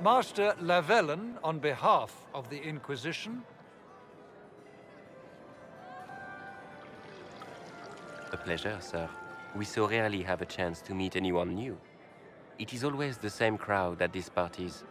Master Lavellen, on behalf of the Inquisition. A pleasure, sir. We so rarely have a chance to meet anyone new. It is always the same crowd at these parties.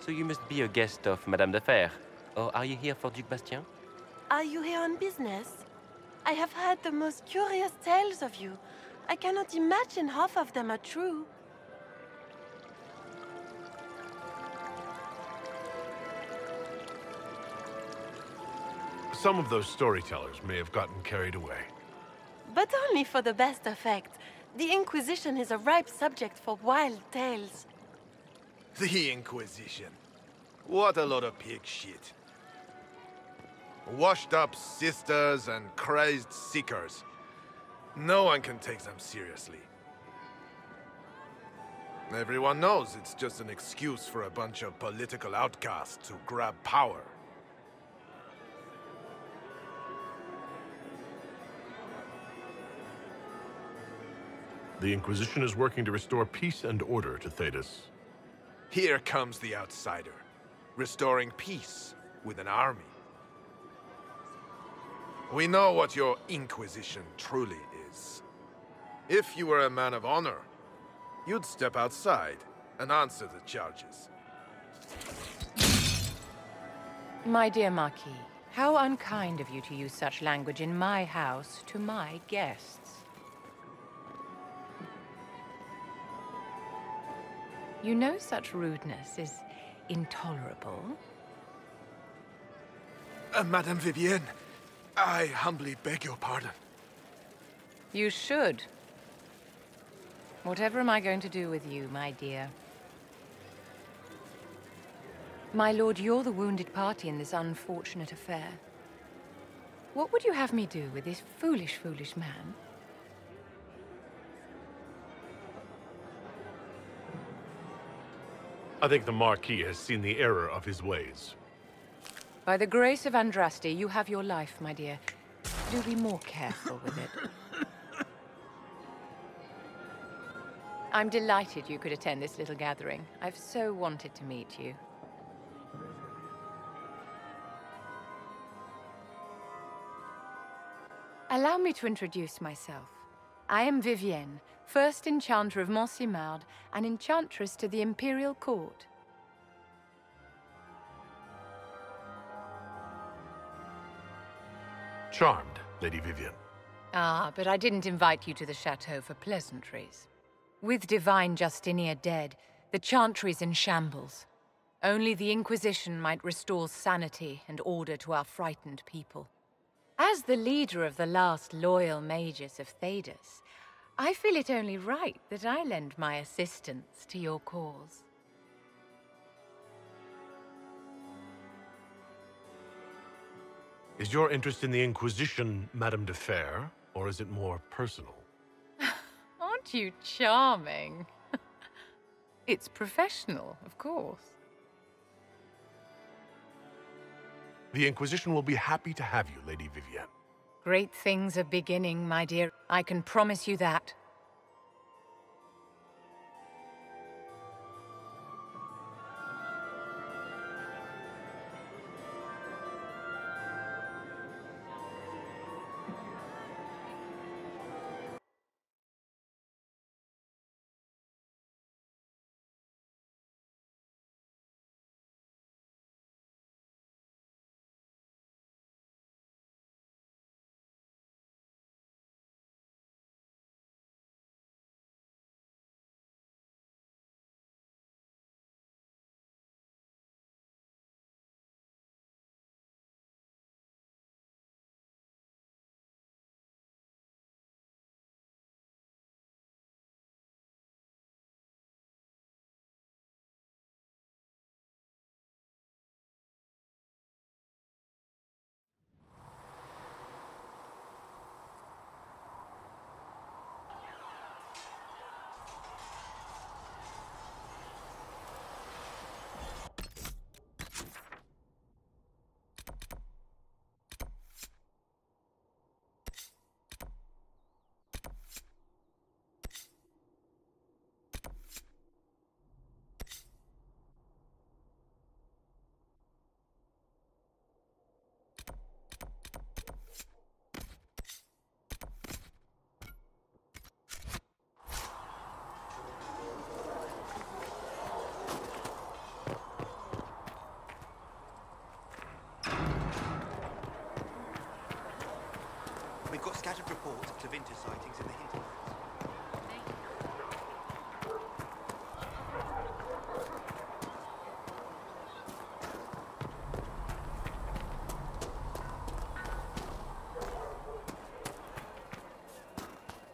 So you must be a guest of Madame de Fer, or are you here for Duc Bastien? Are you here on business? I have heard the most curious tales of you. I cannot imagine half of them are true. Some of those storytellers may have gotten carried away. But only for the best effect. The Inquisition is a ripe subject for wild tales. The Inquisition. What a lot of pig shit. Washed up sisters and crazed seekers. No one can take them seriously. Everyone knows it's just an excuse for a bunch of political outcasts to grab power. The Inquisition is working to restore peace and order to Thedas. Here comes the outsider, restoring peace with an army. We know what your Inquisition truly is. If you were a man of honor, you'd step outside and answer the charges. My dear Marquis, how unkind of you to use such language in my house to my guests. You know such rudeness is intolerable. Madame Vivienne, I humbly beg your pardon. You should. Whatever am I going to do with you, my dear? My lord, you're the wounded party in this unfortunate affair. What would you have me do with this foolish, foolish man? I think the Marquis has seen the error of his ways. By the grace of Andraste, you have your life, my dear. Do be more careful with it. I'm delighted you could attend this little gathering. I've so wanted to meet you. Allow me to introduce myself. I am Vivienne, first Enchanter of Montsimard and Enchantress to the Imperial Court. Charmed, Lady Vivienne. Ah, but I didn't invite you to the chateau for pleasantries. With Divine Justinia dead, the Chantry's in shambles. Only the Inquisition might restore sanity and order to our frightened people. As the leader of the last loyal mages of Thedas, I feel it only right that I lend my assistance to your cause. Is your interest in the Inquisition, Madame de Fer, or is it more personal? Aren't you charming? It's professional, of course. The Inquisition will be happy to have you, Lady Vivienne. Great things are beginning, my dear. I can promise you that. scattered reports of Clavinter sightings in the hinterlands.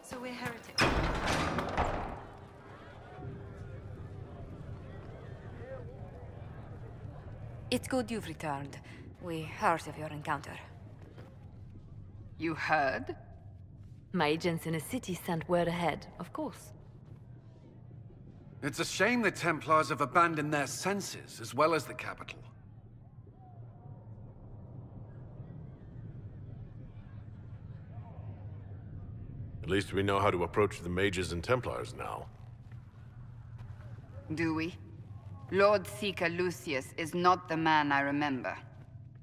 So we're heretics. It's good you've returned. We heard of your encounter. You heard? My agents in the city sent word ahead, of course. It's a shame the Templars have abandoned their senses, as well as the capital. At least we know how to approach the mages and Templars now. Do we? Lord Seeker Lucius is not the man I remember.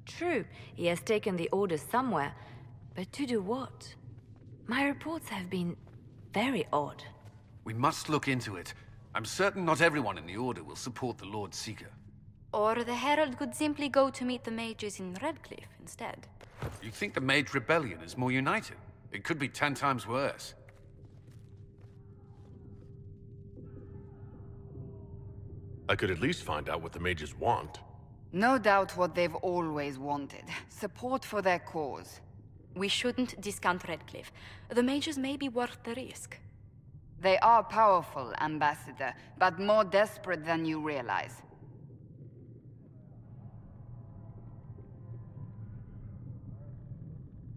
True, he has taken the orders somewhere, but to do what? My reports have been very odd. We must look into it. I'm certain not everyone in the Order will support the Lord Seeker. Or the Herald could simply go to meet the mages in Redcliffe instead. You think the Mage Rebellion is more united? It could be 10 times worse. I could at least find out what the mages want. No doubt what they've always wanted. Support for their cause. We shouldn't discount Redcliffe. The mages may be worth the risk. They are powerful, Ambassador, but more desperate than you realize.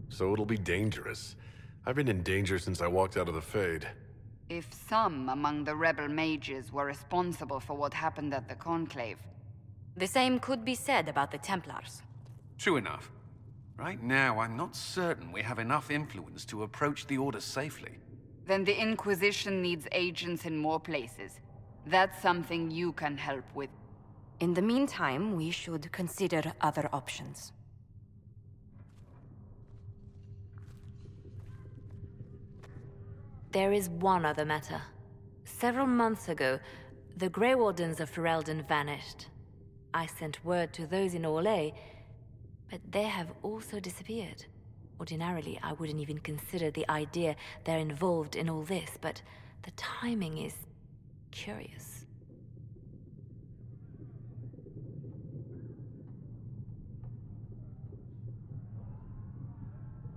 So it'll be dangerous. I've been in danger since I walked out of the Fade. If some among the rebel mages were responsible for what happened at the Conclave... The same could be said about the Templars. True enough. Right now, I'm not certain we have enough influence to approach the Order safely. Then the Inquisition needs agents in more places. That's something you can help with. In the meantime, we should consider other options. There is one other matter. Several months ago, the Grey Wardens of Ferelden vanished. I sent word to those in Orlais, but they have also disappeared. Ordinarily, I wouldn't even consider the idea they're involved in all this, but the timing is curious.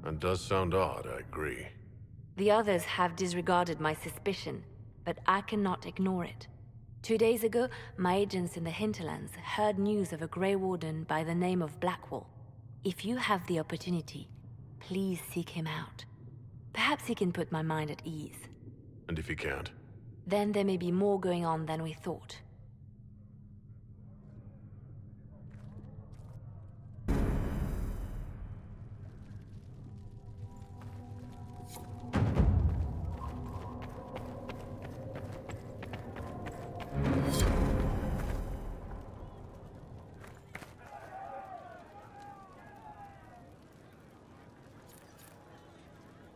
That does sound odd, I agree. The others have disregarded my suspicion, but I cannot ignore it. 2 days ago, my agents in the hinterlands heard news of a Grey Warden by the name of Blackwall. If you have the opportunity, please seek him out. Perhaps he can put my mind at ease. And if he can't? Then there may be more going on than we thought.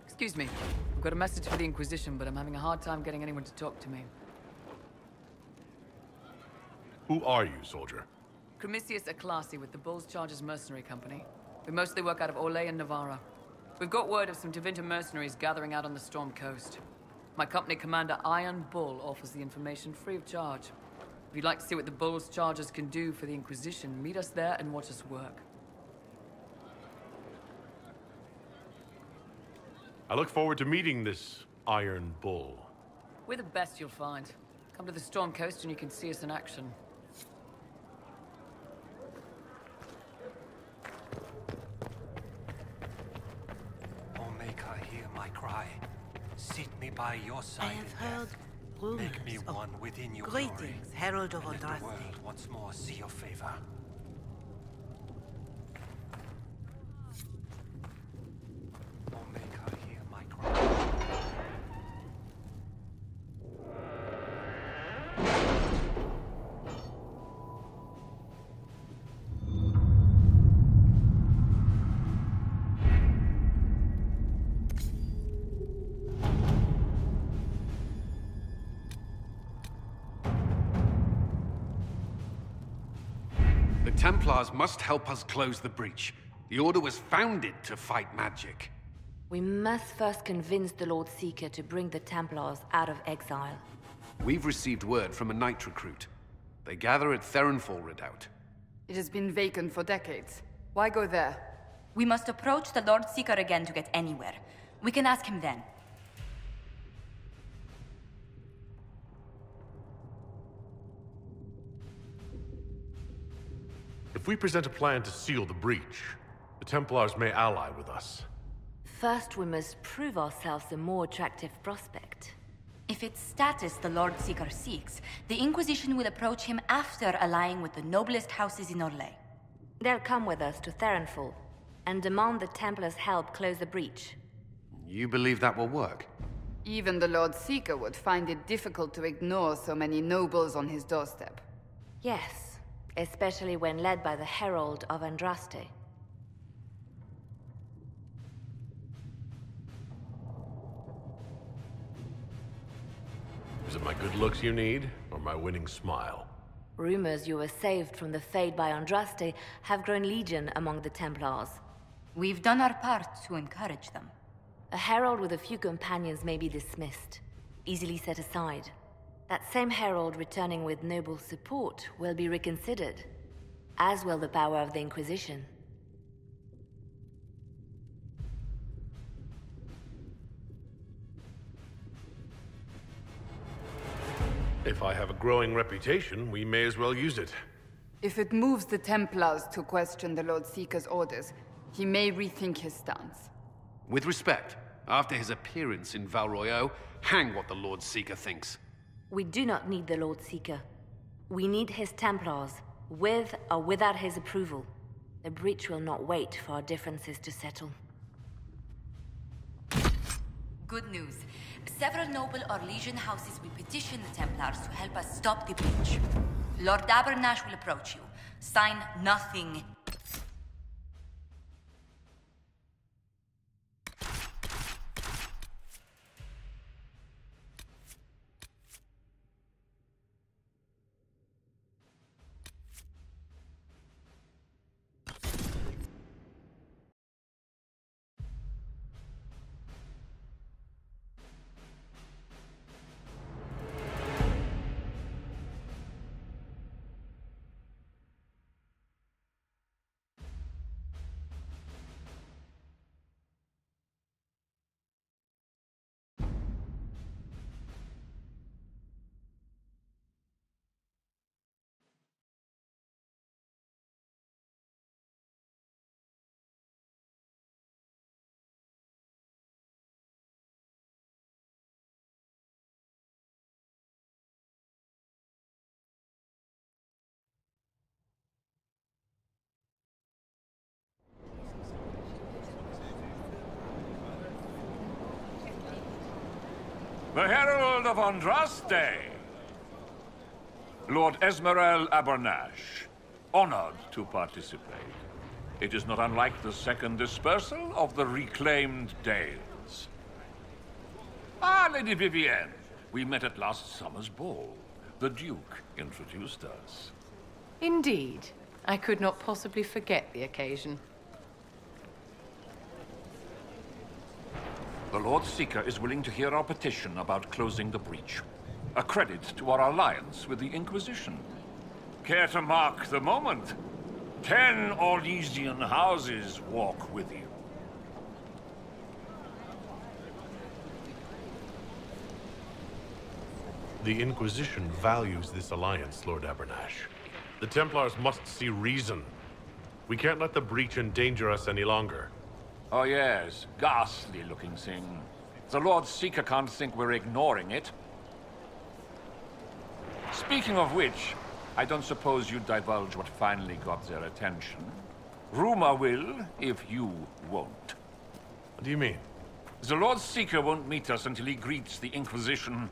Excuse me. I've got a message for the Inquisition, but I'm having a hard time getting anyone to talk to me. Who are you, soldier? Cremisius Aclasi with the Bull's Chargers Mercenary Company. We mostly work out of Orlais and Navarra. We've got word of some Tevinter mercenaries gathering out on the Storm Coast. My company commander, Iron Bull, offers the information free of charge. If you'd like to see what the Bull's Chargers can do for the Inquisition, meet us there and watch us work. I look forward to meeting this Iron Bull. We're the best you'll find. Come to the Storm Coast and you can see us in action. Oh, make her hear my cry. Seat me by your side. I have heard rumors. Make me one within your greetings, glory. Herald of And let the Andraste. world once more see your favor. Oh, make her hear my cry. The Templars must help us close the breach. The Order was founded to fight magic. We must first convince the Lord Seeker to bring the Templars out of exile. We've received word from a knight recruit. They gather at Theronfall Redoubt. It has been vacant for decades. Why go there? We must approach the Lord Seeker again to get anywhere. We can ask him then. If we present a plan to seal the breach, the Templars may ally with us. First, we must prove ourselves a more attractive prospect. If it's status the Lord Seeker seeks, the Inquisition will approach him after allying with the noblest houses in Orlais. They'll come with us to Theronfall and demand the Templars' help close the breach. You believe that will work? Even the Lord Seeker would find it difficult to ignore so many nobles on his doorstep. Yes, especially when led by the Herald of Andraste. Is it my good looks you need, or my winning smile? Rumors you were saved from the fate by Andraste have grown legion among the Templars. We've done our part to encourage them. A herald with a few companions may be dismissed, easily set aside. That same herald returning with noble support will be reconsidered, as will the power of the Inquisition. If I have a growing reputation, we may as well use it. If it moves the Templars to question the Lord Seeker's orders, he may rethink his stance. With respect, after his appearance in Val Royeaux, hang what the Lord Seeker thinks. We do not need the Lord Seeker. We need his Templars, with or without his approval. The breach will not wait for our differences to settle. Good news. Several noble or legion houses will petition the Templars to help us stop the breach. Lord Abernash will approach you. Sign nothing. The Herald of Andraste! Lord Esmerel Abernash, honored to participate. It is not unlike the second dispersal of the reclaimed Dales. Ah, Lady Vivienne, we met at last summer's ball. The Duke introduced us. Indeed. I could not possibly forget the occasion. The Lord Seeker is willing to hear our petition about closing the breach. A credit to our alliance with the Inquisition. Care to mark the moment? 10 Orlesian houses walk with you. The Inquisition values this alliance, Lord Abernash. The Templars must see reason. We can't let the breach endanger us any longer. Oh yes, ghastly-looking thing. The Lord Seeker can't think we're ignoring it. Speaking of which, I don't suppose you'd divulge what finally got their attention. Rumor will, if you won't. What do you mean? The Lord Seeker won't meet us until he greets the Inquisition